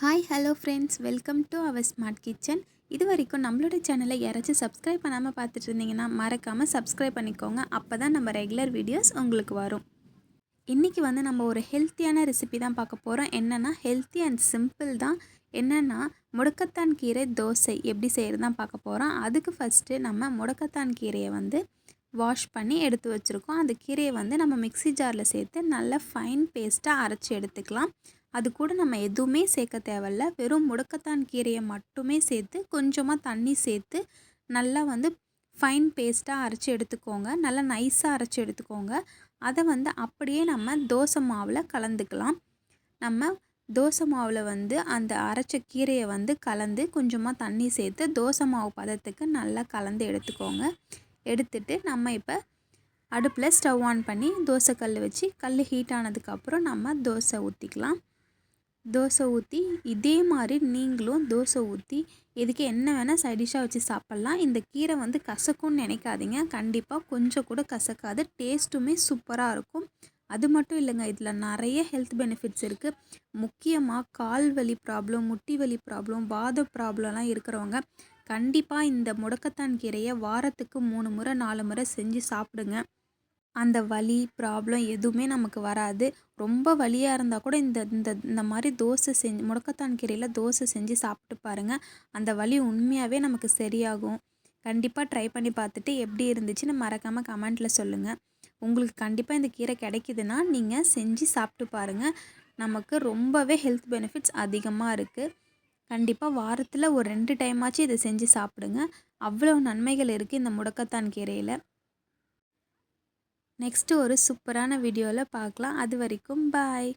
Hi hello friends, welcome to our smart kitchen. இது வரைக்கும் நம்மளோட சேனலை யாராச்சும் சப்ஸ்கிரைப் பண்ணாமல் பார்த்துட்டு இருந்தீங்கன்னா மறக்காமல் சப்ஸ்கிரைப் பண்ணிக்கோங்க. அப்போ தான் நம்ம ரெகுலர் வீடியோஸ் உங்களுக்கு வரும். இன்றைக்கி நம்ம ஒரு ஹெல்த்தியான ரெசிபி தான் பார்க்க போகிறோம். என்னென்னா ஹெல்த்தி அண்ட் சிம்பிள் தான். என்னென்னா முடக்கத்தான் கீரை தோசை எப்படி செய்கிறது தான் பார்க்க போகிறோம். அதுக்கு ஃபஸ்ட்டு நம்ம முடக்கத்தான் கீரையை வாஷ் பண்ணி எடுத்து வச்சுருக்கோம். அந்த கீரையை நம்ம மிக்ஸி ஜாரில் சேர்த்து நல்லா ஃபைன் பேஸ்ட்டாக அரைச்சி எடுத்துக்கலாம். அது கூட நம்ம எதுவுமே சேர்க்க தேவையில்ல. வெறும் முடக்கத்தான் கீரையை மட்டுமே சேர்த்து கொஞ்சமாக தண்ணி சேர்த்து நல்லா ஃபைன் பேஸ்ட்டாக அரைச்சி எடுத்துக்கோங்க. நல்லா நைஸாக அரைச்சி எடுத்துக்கோங்க. அதை அப்படியே நம்ம தோசை மாவில் கலந்துக்கலாம். நம்ம தோசை மாவில் அந்த அரைச்ச கீரையை கலந்து கொஞ்சமாக தண்ணி சேர்த்து தோசை மாவு பதத்துக்கு நல்லா கலந்து எடுத்துக்கோங்க. எடுத்துட்டு நம்ம இப்போ அடுப்பில் ஸ்டவ் ஆன் பண்ணி தோசை கல் வச்சு கல் ஹீட் ஆனதுக்கப்புறம் நம்ம தோசை ஊற்றிக்கலாம். தோசை ஊற்றி இதே மாதிரி நீங்களும் தோசை ஊற்றி இதுக்கு என்ன வேணால் சைடிஷ்ஷாக வச்சு சாப்பிட்லாம். இந்த கீரை கசக்கும்னு நினைக்காதீங்க. கண்டிப்பாக கொஞ்சம் கூட கசக்காது. டேஸ்ட்டுமே சூப்பராக இருக்கும். அது மட்டும் இல்லைங்க, இதில் நிறைய ஹெல்த் பெனிஃபிட்ஸ் இருக்குது. முக்கியமாக கால் வலி ப்ராப்ளம், முட்டி வலி ப்ராப்ளம், வாத ப்ராப்ளம்லாம் இருக்கிறவங்க கண்டிப்பாக இந்த முடக்கத்தான் கீரையை வாரத்துக்கு 3 முறை 4 முறை செஞ்சு சாப்பிடுங்க. அந்த வலி ப்ராப்ளம் எதுவுமே நமக்கு வராது. ரொம்ப வலியாக இருந்தால் கூட இந்த இந்த இந்த மாதிரி தோசை செஞ்சு முடக்கத்தான் கீரையில் தோசை செஞ்சு சாப்பிட்டு பாருங்கள். அந்த வலி உண்மையாகவே நமக்கு சரியாகும். கண்டிப்பாக ட்ரை பண்ணி பார்த்துட்டு எப்படி இருந்துச்சுன்னு மறக்காமல் கமெண்ட்டில் சொல்லுங்கள். உங்களுக்கு கண்டிப்பாக இந்த கீரை கிடைக்குதுன்னா நீங்கள் செஞ்சு சாப்பிட்டு பாருங்கள். நமக்கு ரொம்பவே ஹெல்த் பெனிஃபிட்ஸ் அதிகமாக இருக்குது. கண்டிப்பாக வாரத்தில் ஒரு 2 டைமாச்சும் இதை செஞ்சு சாப்பிடுங்க. அவ்வளோ நன்மைகள் இருக்குது இந்த முடக்கத்தான் கீரையில். நெக்ஸ்ட்டு ஒரு சூப்பரான வீடியோவில் பார்க்கலாம். அது வரைக்கும் பாய்.